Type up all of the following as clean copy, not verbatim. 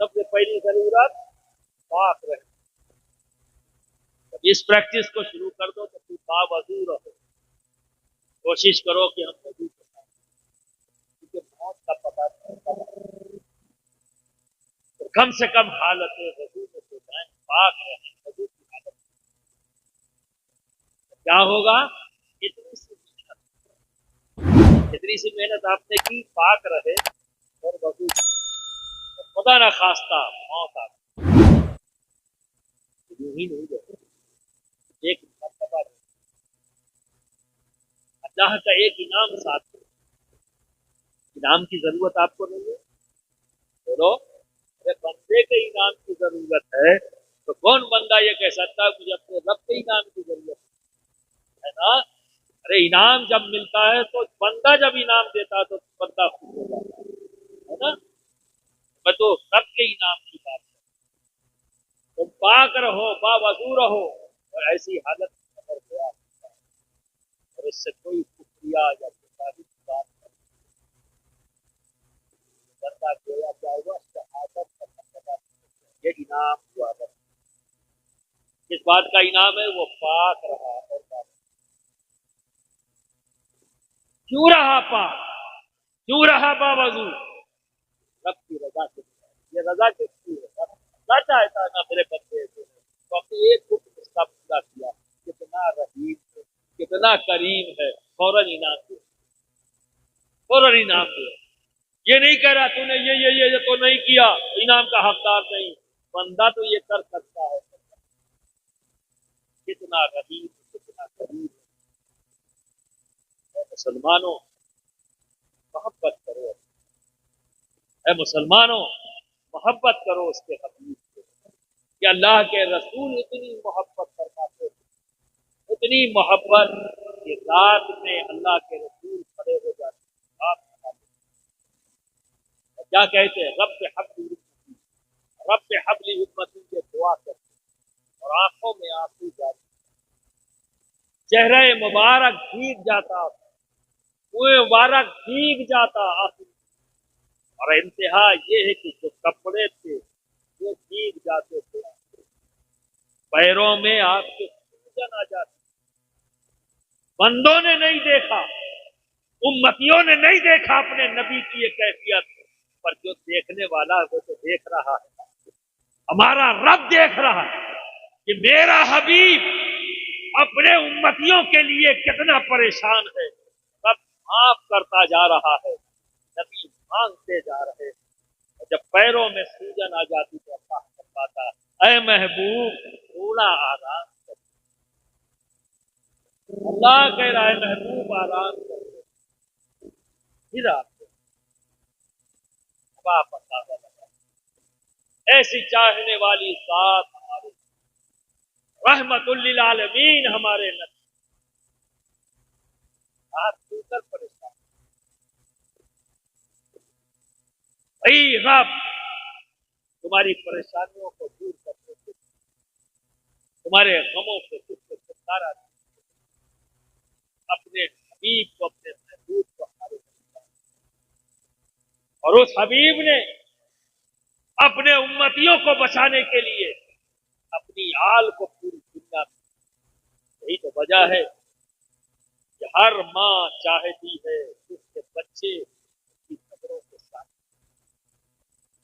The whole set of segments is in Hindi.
सबसे पहली जरूरत पाक रहे। इस प्रैक्टिस को शुरू कर दो तो तुम बावजू रहो। कोशिश करो कि हम वजू के साथ, क्योंकि मौत का पता नहीं चलता। तो कम से कम हालत वजू में हो जाए, पाक रहें वजू की हालत। क्या होगा? इतनी सी मेहनत आपने की, पाक रहे और वजू, तो खुदा ना खास्ता मौत आ यूं ही नहीं जाए। एक मरतबा अल्लाह का एक इनाम साथ है। इनाम की जरूरत आपको नहीं है? बोलो, अरे बंदे के इनाम की जरूरत है तो कौन बंदा ये कह सकता है मुझे अपने रब के इनाम की जरूरत है ना? अरे इनाम जब मिलता है तो बंदा जब इनाम देता है तो बंदा खुश हो जाता है ना? मैं तो रब के इनाम की बात है। तुम पाक रहो, बावजू रहो और ऐसी हालत में अगर गया और इससे कोई शुक्रिया या गुजारिश की बात नहीं, बंदा गोया क्या हुआ, शहादत का मर्तबा, ये इनाम हुआ। किस बात का इनाम है? वो पाक रहा और पाक क्यों रहा पाक, क्यों रहा बावजू? रब की रजा के लिए। ये रजा किसकी है? रब चाहता है ना मेरे बच्चे तो अपने एक हुक्म इसका पूरा किया। कितना रहीम है, कितना करीम है, फौरन इनाम दे, फौरन इनाम दे। ये नहीं कह रहा तूने ये तो नहीं किया, इनाम का हकदार नहीं। बंदा तो ये कर सकता है। कितना रहीम, कितना करीम है। मुसलमानों, मोहब्बत करो। है मुसलमानों, मोहब्बत करो उसके हबीब से। कि अल्लाह के रसूल इतनी मोहब्बत फरमाते, इतनी मोहब्बत कि रात में अल्लाह के रसूल खड़े हो जाते, क्या कहते हैं? रब हबली उम्मती के दुआ करते और आंखों में आंसू जाते, चेहरा मुबारक भीग जाता, मुंह मुबारक भीग जाता आंसू। और इंतहा ये है कि जो कपड़े थे वो भीग जाते थे, पैरों में आपके सूजन आ जाती। बंदों ने नहीं देखा, उम्मतियों ने नहीं देखा अपने नबी की ये कैफियत, पर जो देखने वाला है वो तो देख रहा है। हमारा रब देख रहा है कि मेरा हबीब अपने उम्मतियों के लिए कितना परेशान है। रब माफ करता जा रहा है, नबी मांगते जा रहे हैं। और जब पैरों में सूजन आ जाती तो अल्लाह फरमाता, ऐ महबूब थोड़ा आराम कर। अल्लाह कह रहा है महबूब आराम कर। फिर आपको आप अंदाजा लगा, ऐसी चाहने वाली जात हमारी रहमतुल लिल आलमीन हमारे नबी, आप सुनकर परेशान भाई। रब तुम्हारी परेशानियों को दूर करते थे, तुम्हारे गमों से तुझको छुटकारा दे, अपने हबीब को, अपने महबूब को हमारे। और उस हबीब ने अपने उम्मतियों को बचाने के लिए अपनी आल को पूरी दुनिया में, यही तो वजह है कि हर माँ चाहती है उसके बच्चे की नजरों के साथ,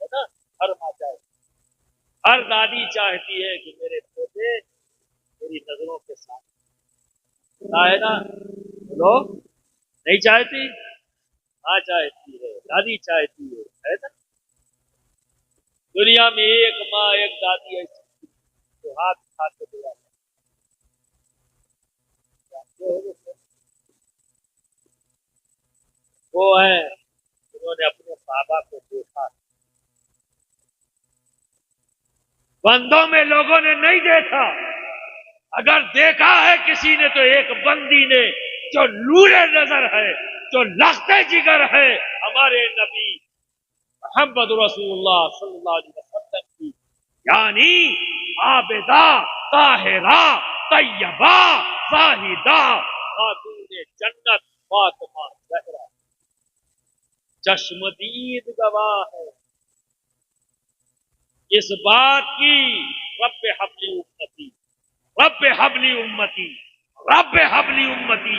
है ना? हर माँ चाहती, हर दादी चाहती है कि मेरे पोते मेरी नजरों के साथ, है ना? लोग नहीं चाहती? माँ चाहती है, दादी चाहती है ना? दुनिया में एक माँ एक दादी ऐसी जो हाथ उठा के दिया, वो है उन्होंने अपने बाबा को देखा। बंदों में लोगों ने नहीं देखा। अगर देखा है किसी ने तो एक बंदी ने, जो नूरे नजर है, जो लख्ते जिगर है हमारे नबी मोहम्मद रसूलुल्लाह सल्लल्लाहु अलैहि वसल्लम की, यानी आबिदा, ताहिरा, तैयबा, जाहिदा, खातून जन्नत फातिमा ज़हरा। चश्मदीद गवाह है इस बात की। रब्बे हबली उम्मती, रब्बे हबली उम्मती, रब्बे हबली उम्मती,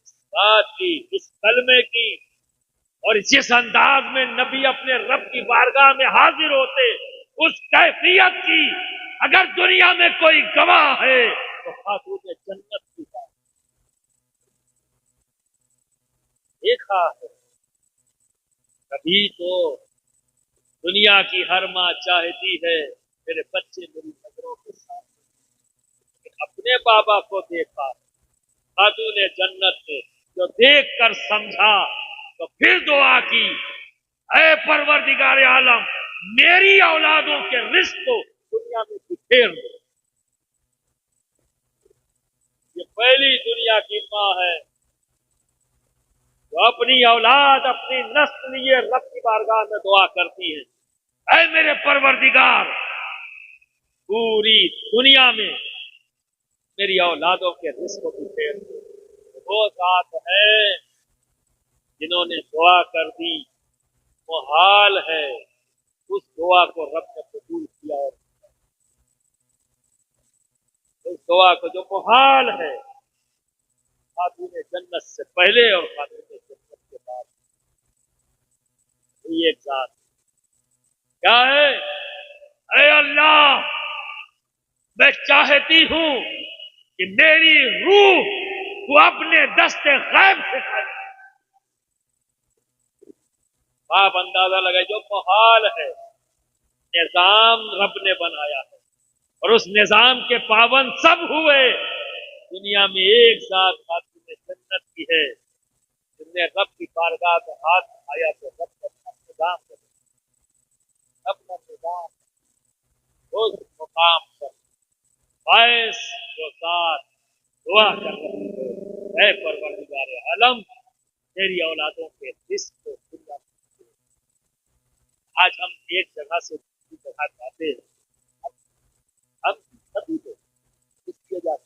इस बात की, इस कलमे की। और जिस अंदाज में नबी अपने रब की बारगाह में हाजिर होते, उस कैफियत की अगर दुनिया में कोई गवाह है तो खातून जन्नत की बात देखा है। कभी तो दुनिया की हर माँ चाहती है मेरे बच्चे मेरी नजरों के सामने, लेकिन अपने बाबा को देखा खातून जन्नत ने, जो देख कर समझा तो फिर दुआ की, ऐ परवरदिगार आलम, मेरी औलादों के रिस्क को दुनिया में बिखेर दो। ये पहली दुनिया की माँ है जो अपनी औलाद, अपनी नस्ल लिए रब की बारगाह में दुआ करती है, ऐ मेरे परवरदिगार, पूरी दुनिया में मेरी औलादों के रिस्क को बिखेर दो। वो जात है जिन्होंने दुआ कर दी, वो हाल है उस दुआ को रब ने कबूल किया। और उस दुआ को जो मुहाल है खातून जन्नत से पहले और खातून जन्नत के बाद, ये एक साथ क्या है? अरे अल्लाह, मैं चाहती हूं कि मेरी रूह तू अपने दस्ते गैब से कर। आप अंदाजा लगाए, जो मुहाल है निजाम रब ने बनाया है और उस निजाम के पाबंद सब हुए। दुनिया में एक साथ खातून जन्नत की है जिनने रब की बारगाह में हाथ उठाया तो रब ने अपना निजाम बदला, अपना निजाम उस मुकाम पर बायस जो साथ दुआ कर रहे थे, ऐ परवरदिगार आलम, तेरी औलादों के रिस्क को दुनिया में। आज हम एक जगह से दूसरी जगह जाते हैं, हम सभी को इसलिए जाते,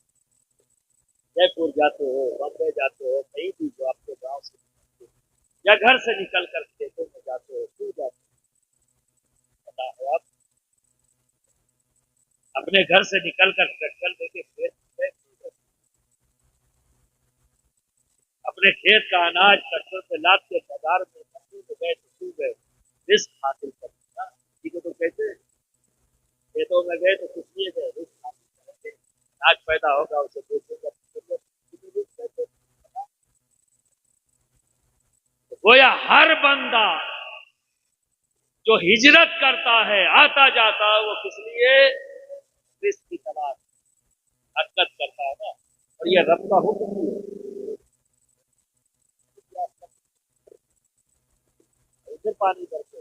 जयपुर जाते हो, बम्बई जाते हो, कहीं भी जो आपके गांव से या घर से निकल कर खेतों में जाते हो, क्यों जाते हो? पता है आप अपने घर से निकल कर ट्रैक्टर लेके खेत में गए, अपने खेत का अनाज ट्रैक्टर पे लाद के बाजार में मंडी में गए तो क्यों गए? रिस्क हासिल करना, इसी को तो कहते हैं। खेतों में गए तो कुछ लिए गए, रिस्क हासिल करेंगे, अनाज पैदा होगा उसे बेचेंगे। गोया हर बंदा जो हिजरत करता है, आता जाता है, वो किस लिए? रिस्क की तलाश, हरकत करता है ना। और ये रब का हुक्म है, उसे पानी करते।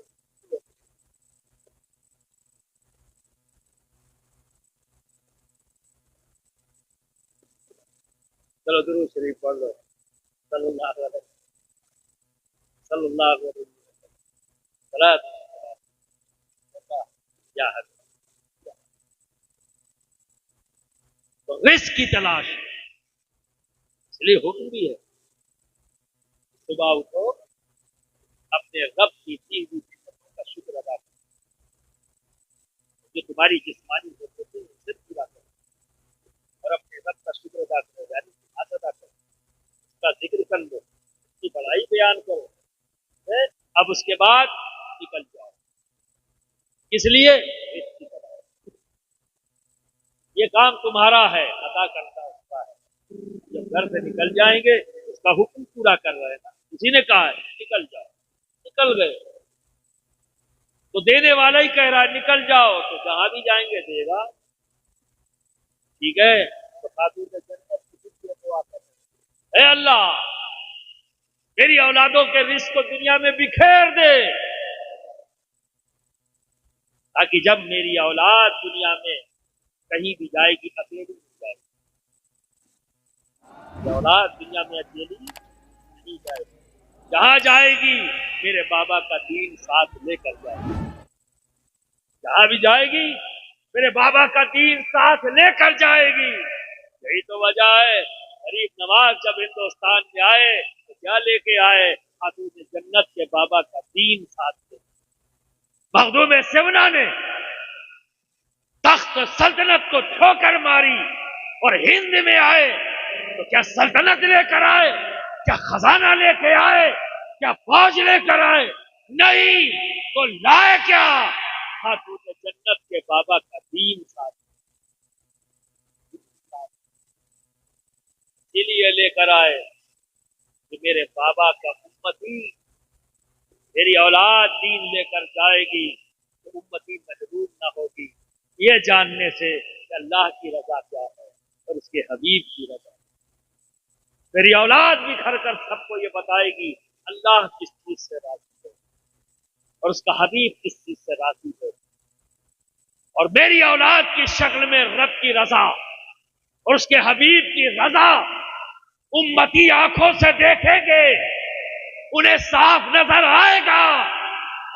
चलो दुरूद शरीफ पढ़ लो, सल्लल्लाहु अलैहि सल्लल्लाहु अलैहि वसल्लम। या तो रिस्क की तलाश, इसलिए हुक्म भी है सुबह उठो, अपने रब की दी हुई नियमतों का शुक्र अदा करो, जो तुम्हारी जिस्मानी जरूरतें उसे पूरा करो, और अपने रब का शुक्र अदा करो, यानी नमाज अदा करो, उसका जिक्र कर लो, उसकी बड़ाई बयान करो, अब उसके बाद निकल जाओ। इसलिए रिस्क की तलाश, ये काम तुम्हारा है, अदा करता उसका है। जब घर से निकल जाएंगे उसका हुक्म पूरा कर रहे हैं ना, उसी ने कहा है निकल जाओ, निकल गए तो देने वाला ही कह रहा है निकल जाओ, तो जहां भी जाएंगे देगा। ठीक है, तो खातून जन्नत की दुआ कर, हे अल्लाह, मेरी औलादों के रिस्क को दुनिया में बिखेर दे, ताकि जब मेरी औलाद दुनिया में कहीं भी जाएगी अकेली नहीं जाएगी, औलाद दुनिया में अकेली नहीं जाएगी, जहां जाएगी मेरे बाबा का दीन साथ लेकर जाएगी, जहां भी जाएगी मेरे बाबा का दीन साथ लेकर जाएगी। यही तो वजह है गरीब नवाज जब हिंदुस्तान में आए तो क्या लेके आए? खातून जन्नत के बाबा का दीन साथ थे। मखदूम सिवना ने तख्त सल्तनत को ठोकर मारी और हिंद में आए तो क्या सल्तनत लेकर आए, क्या खजाना लेके आए, क्या फौज लेकर आए? नहीं, तो लाए क्या? खातून जन्नत के बाबा का दीन साथ। इसीलिए लेकर आए कि मेरे बाबा का उम्मती, मेरी औलाद दीन लेकर जाएगी तो उम्मती मजबूर न होगी, ये जानने से कि अल्लाह की रजा क्या है और उसके हबीब की रजा। मेरी औलाद भी घर कर सबको ये बताएगी अल्लाह किस चीज से राजी है और उसका हबीब किस चीज से राजी है। और मेरी औलाद की शक्ल में रब की रजा और उसके हबीब की रजा उम्मती आंखों से देखेंगे, उन्हें साफ नजर आएगा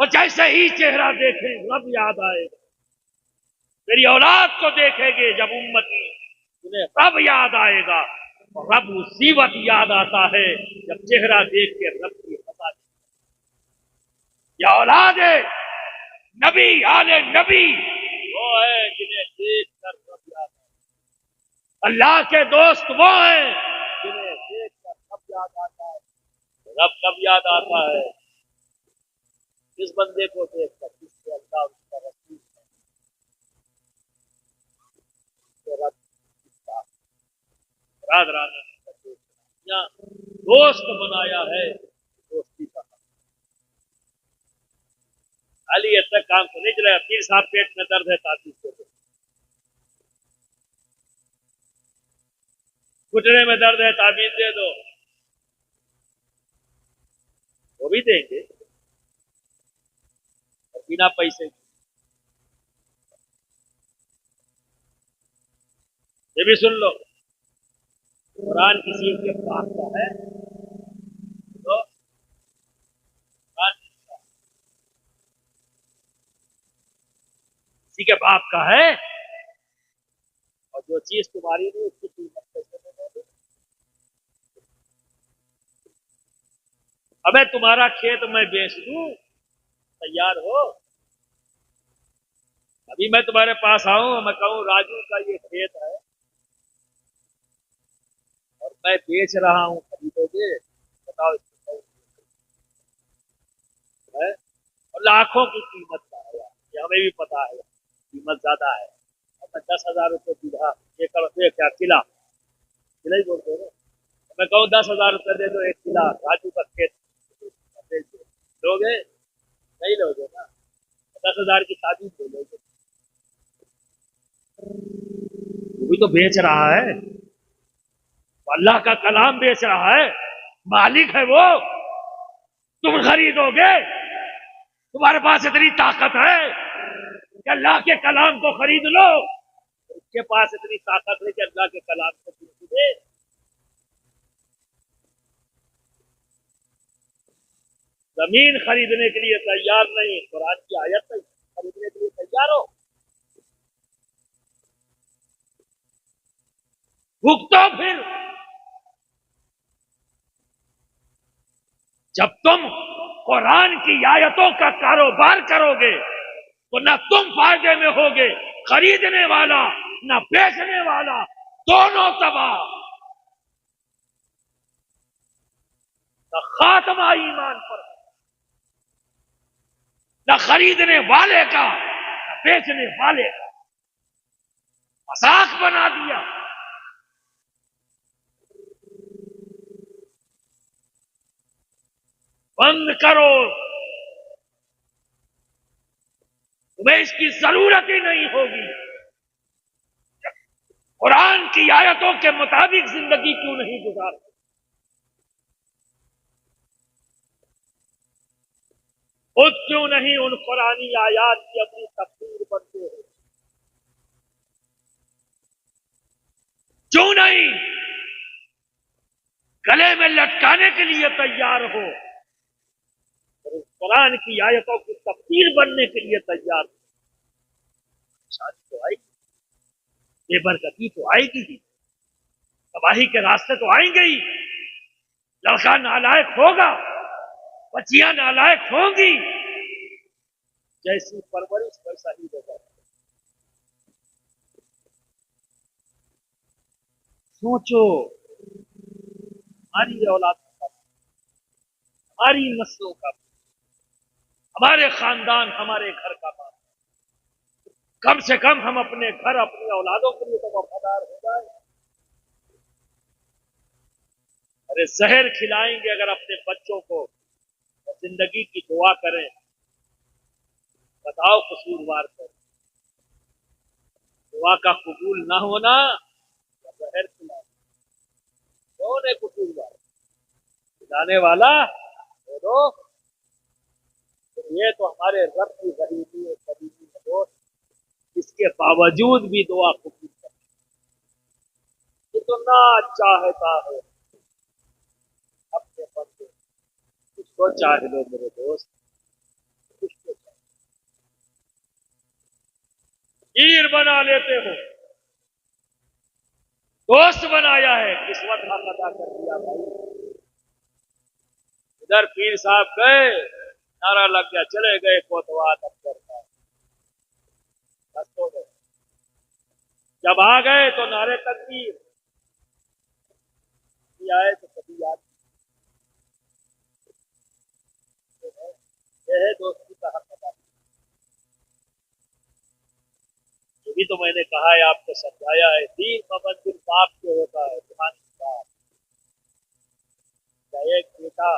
और जैसे ही चेहरा देखें रब याद आएगा। मेरी औलाद को देखेंगे जब उम्मती, उन्हें रब याद आएगा और रब उसी वक्त याद आता है जब चेहरा देख के रब की रजा। या औलाद है नबी आले नबी वो है जिन्हें देख कर रब याद आता है। अल्लाह के दोस्त वो हैं जिन्हें देख कर रब याद आता है। रब कब याद आता है? किस बंदे को देखकर जिससे अल्लाह उसका रसूल है, दोस्त बनाया है, दोस्ती का खाली ऐसा काम तो नहीं चलेगा। पीर साहब पेट में दर्द है ताबीज दे दो, घुटने में दर्द है ताबीज दे दो, वो भी देंगे बिना पैसे। ये भी सुन लो, कुरान किसी के पास का है तो किसी के बाप का है, और जो चीज तुम्हारी नहीं उसकी कीमत कैसे दोगे? अबे तुम्हारा खेत मैं बेच दूं, तैयार हो? अभी मैं तुम्हारे पास आऊं, मैं कहूं राजू का ये खेत है और मैं बेच रहा हूं, खरीदोगे? बताओ इसको है? और लाखों की कीमत का है, ये हमें भी पता है कीमत ज्यादा है। और मैं 10,000 रुपये बीघा एक क्या किला किला ही बोलते हो, मैं कहूँ 10,000 रुपये दे दो एक किला राजू का खेत, लोगे? नहीं लोगे ना। 10,000 की शादी दे लोगे, वो भी तो बेच रहा है, अल्लाह का कलाम बेच रहा है, मालिक है वो। तुम खरीदोगे? तुम्हारे पास इतनी ताकत है कि अल्लाह के कलाम को खरीद लो? उसके पास इतनी ताकत है कि अल्लाह के कलाम को खरीदे? जमीन खरीदने के लिए तैयार नहीं, कुरान की आयत खरीदने के लिए तैयार हो? भुगतो फिर। जब तुम कुरान की आयतों का कारोबार करोगे तो ना तुम फायदे में होगे, खरीदने वाला ना बेचने वाला, दोनों तबाह। ना खात्मा ईमान पर, ना खरीदने वाले का ना बेचने वाले का, मजाक बना दिया। बंद करो, तुम्हें इसकी जरूरत ही नहीं होगी। कुरान की आयतों के मुताबिक जिंदगी क्यों नहीं गुजार? खुद क्यों नहीं उन कुरानी आयात की अपनी तफसीर बनते हो? क्यों नहीं गले में लटकाने के लिए तैयार हो और इस कुरान की आयतों की तफसीर बनने के लिए तैयार हो? शादी तो आएगी, बेबरकती तो आएगी, तबाही के रास्ते तो आएंगे ही, लड़का नालायक होगा, बच्चियां नालायक होंगी, जैसी परवरिश वैसा ही होगा। सोचो, हमारी औलाद का, हमारी नस्लों का, हमारे खानदान, हमारे घर का बात, कम से कम हम अपने घर, अपनी औलादों के लिए तो वफादार हो जाए। अरे जहर खिलाएंगे अगर अपने बच्चों को, तो जिंदगी की दुआ करें। बताओ कसूरवार को दुआ का कबूल ना होना या जहर खिलाना, कौन है कसूरवार? खिलाने वाला दो। तो ये तो हमारे रब की गरीबी और गरीबी है दोस्त, इसके बावजूद भी दुआ कबूल कर, इतना चाहता है अपने बंदे। कुछ तो चाह लो मेरे दोस्त, कुछ तो हीर बना लेते हो, दोस्त बनाया है, किस्मत का अदा कर दिया भाई। इधर पीर साहब गए, नारा लग गया, चले गए कोतवाल अफसर का, बस हो गए। जब आ गए तो नारे तकबीर, आए तो कभी याद नहीं। ये है दोस्ती का हक अदा। ये भी तो मैंने कहा है, आपको समझाया है, दीन मंदिर बाप के होता है, ध्यान बाप। या एक बेटा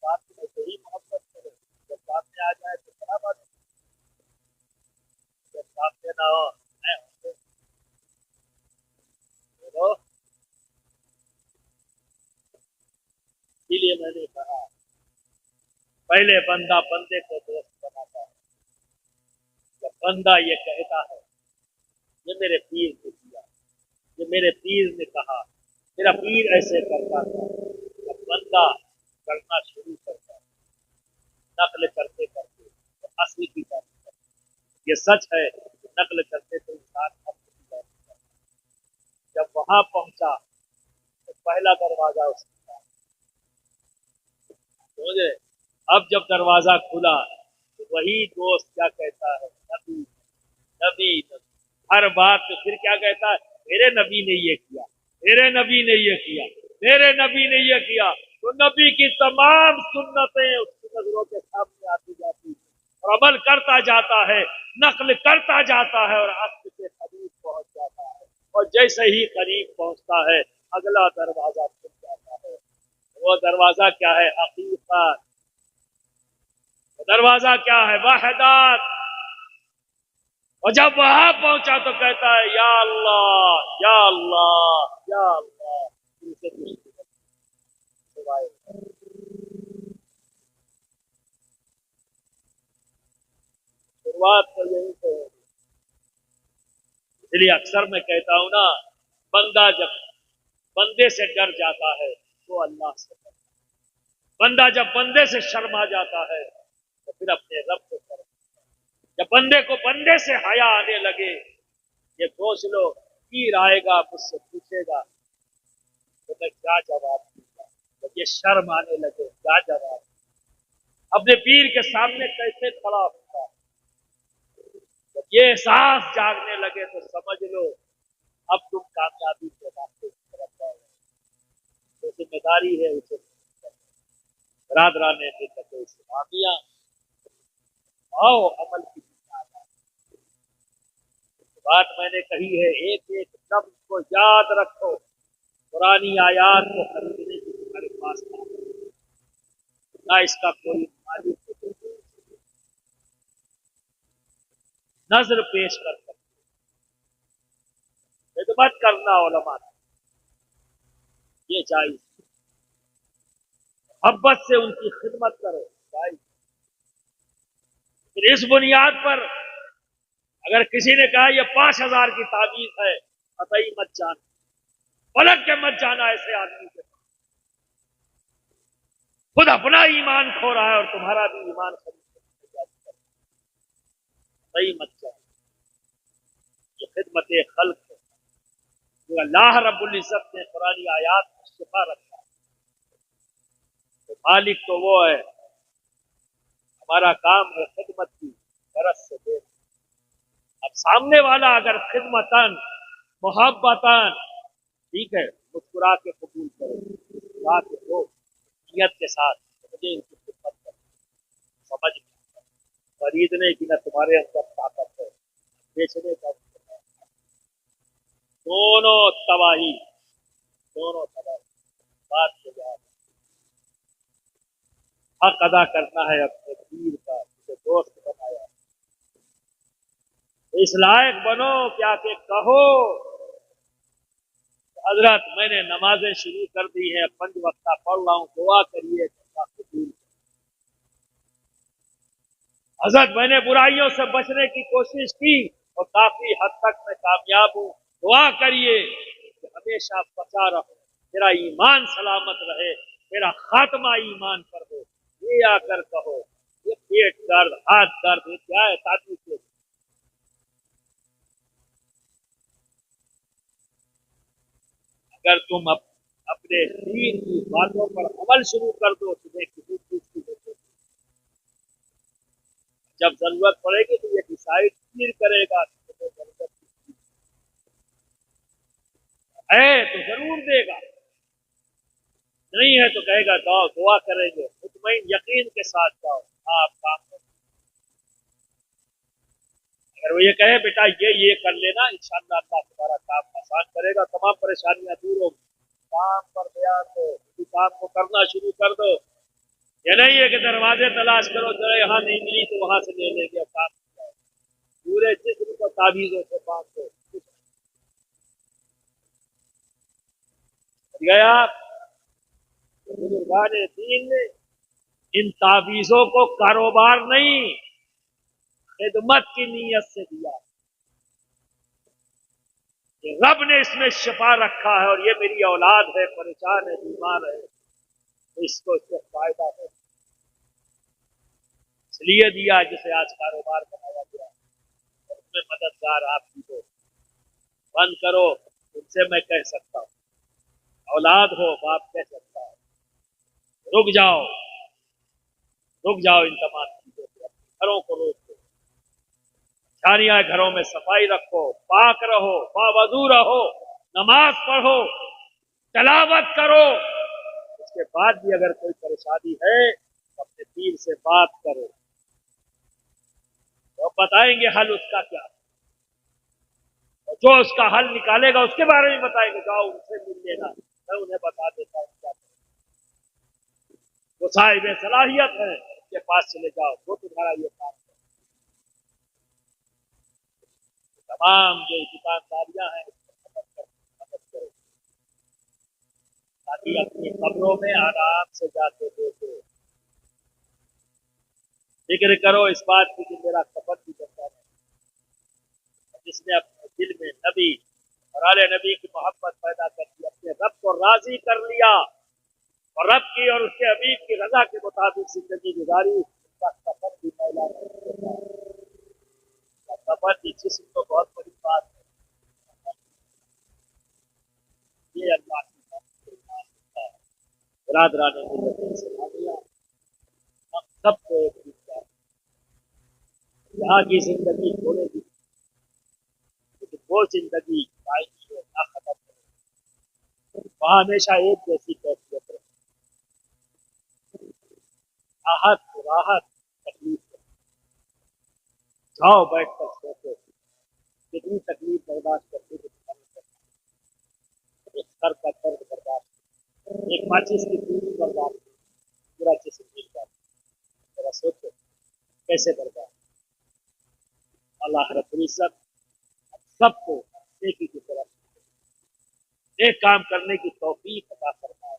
बाप से यही मोहब्बत करे, जब सामने आ जाए तो बड़ा बात, जब सामने ना हो मैं हूं तो। इसीलिए मैंने कहा, पहले बंदा बंदे को दोस्त बनाता है। जब बंदा ये कहता है, ये मेरे पीर ने किया, ये मेरे पीर ने कहा, मेरा पीर ऐसे करता था, जब बंदा करना शुरू करता है, नकल करते करते तो असली की बात है। ये सच है, नकल करते तो इंसान असली की बात है। जब वहां पहुंचा तो पहला दरवाजा उसका, समझे? अब जब दरवाजा खुला तो वही दोस्त क्या कहता है, नबी नबी नबी। हर बात तो फिर क्या कहता है, मेरे नबी ने ये किया, मेरे नबी ने ये किया, मेरे नबी ने ये किया। तो नबी की तमाम सुन्नतें उसकी नजरों के सामने आती जाती है, और अमल करता जाता है, नकल करता जाता है, और असल के करीब पहुंच जाता है। और जैसे ही करीब पहुंचता है, अगला दरवाजा खुल जाता है। वो दरवाजा क्या है? हकीकत। दरवाजा क्या है? वहदत। और जब वहां पहुंचा तो कहता है, या अल्लाह या अल्लाह या अल्लाह। उनसे कुछ सिवाय शुरुआत तो यही से है। इसलिए अक्सर मैं कहता हूं ना, बंदा जब बंदे से डर जाता है तो अल्लाह से डरता है। बंदा जब बंदे से शर्मा जाता है तो फिर अपने रब को शर्मा। जब बंदे को बंदे से हया आने लगे, ये सोच लो, पीर आएगा मुझसे पूछेगा तो मैं क्या जवाब दूंगा। जब ये शर्म आने लगे, क्या जवाब, अपने पीर के सामने कैसे खड़ा होगा। जब ये एहसास जागने लगे तो समझ लो, अब तुम कामयाबी के रास्ते की तरफ जाओ। जो जिम्मेदारी है उसे बरादरान ने इस्लामिया, आओ अमल की बात मैंने कही है, एक एक लफ्ज को याद रखो। पुरानी आयात को खरीदने की तुम्हारे पास ना इसका कोई मालिक नजर पेश कर सकते, खिदमत करना उलमा, ये चाहिए, मोहब्बत से उनकी खिदमत करो चाहिए। फिर इस बुनियाद पर अगर किसी ने कहा यह 5,000 की ताबीज है, कतई मत जाना, पलट के मत जाना ऐसे आदमी के। खुद अपना ईमान खो रहा है और तुम्हारा भी ईमान खरीद, सही मत जाना। ये खिदमत खल्क है, जो अल्लाह रब्बुल इज्जत ने कुरानी आयात में शिफा रखा है। तो मालिक तो वो है हमारा काम है खिदमत की बरस से दे। अब सामने वाला अगर खिदमतन मोहब्बतन, ठीक है, मुस्कुरा के कबूल करो, मुस्कुरा के दो नियत के साथ, मुझे इनकी खिदमत करो, समझ खरीदने की ना तुम्हारे अंदर ताकत है, बेचने का दोनों तबाही, दोनों तबाही। बात से याद हक अदा करना है अपने पीर का, उसे दोस्त बनाया, तो इस लायक बनो क्या के कहो हजरत मैंने नमाजें शुरू कर दी हैं, 5 वक्ता पढ़ रहा हूँ, दुआ करिए कबूल। हजरत मैंने बुराइयों से बचने की कोशिश की और काफी हद तक मैं कामयाब हूँ, दुआ करिए कि हमेशा बचा रहो, मेरा ईमान सलामत रहे, मेरा खात्मा ईमान पर हो। ये आकर कहो, ये पेट दर्द हाथ दर्द ये क्या है ताकि से। अगर तुम अपने दीन की बातों पर अमल शुरू कर दो, तुम्हें किसी चीज की जरूरत, जब जरूरत पड़ेगी तो ये डिसाइड फिर करेगा कि तुम्हें जरूरत है तो जरूर देगा, नहीं है तो कहेगा जाओ दुआ करेंगे, मुतमईन यकीन के साथ जाओ, आप काम करो। अगर वो ये कहे बेटा ये कर लेना, इंशाअल्लाह अल्लाह तुम्हारा काम आसान करेगा, तमाम परेशानियां दूर होगी, काम पर ध्यान दो, किसी काम को करना शुरू कर दो। ये नहीं है कि दरवाजे तलाश करो, जरा यहाँ नहीं मिली तो वहां से ले लेंगे, काम पूरे जिस्म को ताबीजों से बांध दो गया। बुजुर्गान दीन ने इन ताबीजों को कारोबार नहीं, खिदमत की नीयत से दिया कि रब ने इसमें शिफा रखा है और ये मेरी औलाद है, परेशान है, बीमार है, तो इसको इससे फायदा है, इसलिए दिया जिसे आज कारोबार बनाया गया, उसमें मददगार आप भी हो। बंद करो, उनसे मैं कह सकता हूँ, औलाद हो बाप कह सकता है, रुक जाओ इन तमाम चीजों से, घरों को रोक दो, झाड़ियां घरों में सफाई रखो, पाक रहो, बावजू रहो, नमाज पढ़ो, तलावत करो। उसके बाद भी अगर कोई परेशानी है तो अपने पीर से बात करो, तो बताएंगे हल उसका क्या, और जो उसका हल निकालेगा उसके बारे में बताएंगे, जाओ उनसे मिल लेना, मैं उन्हें बता देता हूँ क्या, वो साहिब सलाहियत है, उसके पास चले जाओ, वो तुम्हारा ये काम है। तमाम जो दुकानदारियां हैं मदद करो, ताकि अपनी कब्रों में आराम से जाके देखो, जिक्र करो इस बात की कि मेरा कफन भी बनता है, जिसने अपने दिल में नबी और आले नबी की मोहब्बत पैदा कर दी, अपने रब को राजी कर लिया और रब की और उसके हबीब की रजा के मुताबिक जिंदगी गुजारी, उसका कफन भी मैला नहीं होता। कफन भी जिस्म तो बहुत बड़ी बात है, ये अल्लाह की है। बिरादरान मिल्लत इस्लामिया, हम सबको एक चीज है, यहाँ की जिंदगी छोड़ेगी, वो जिंदगी आएगी और ना खत्म होगी, वहां हमेशा एक जैसी कैफियत रहे, राहत राहत तकलीफ, जाओ बैठ कर सोचो, कितनी तकलीफ बर्दाश्त करते एक सर का दर्द बर्दाश्त, एक माचिस की पूरी बर्दाश्त, पूरा जिसम मिल जाता, जरा सोचो कैसे बर्दाश्त। अल्लाह रब्बुल इज्जत सबको नेकी की तरफ, नेक काम करने की तौफीक अता फरमाए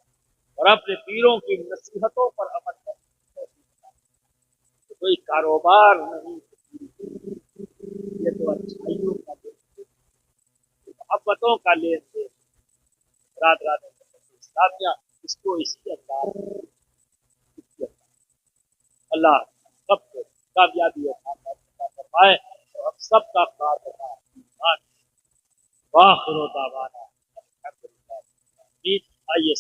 और अपने पीरों की नसीहतों पर अमल करने की तौफीक अता फरमाए। कोई कारोबार नहीं, ये तो अच्छाइयों का लेन देन, मोहब्बतों का लेन देन, रात रात इस्लामिया, इसको इसके अंदाज, अल्लाह सबको कामयाबी अता फरमाए और हम सबका खात्मा ईमान वाखिर दावाना अल्हम्दुलिल्लाह। आइए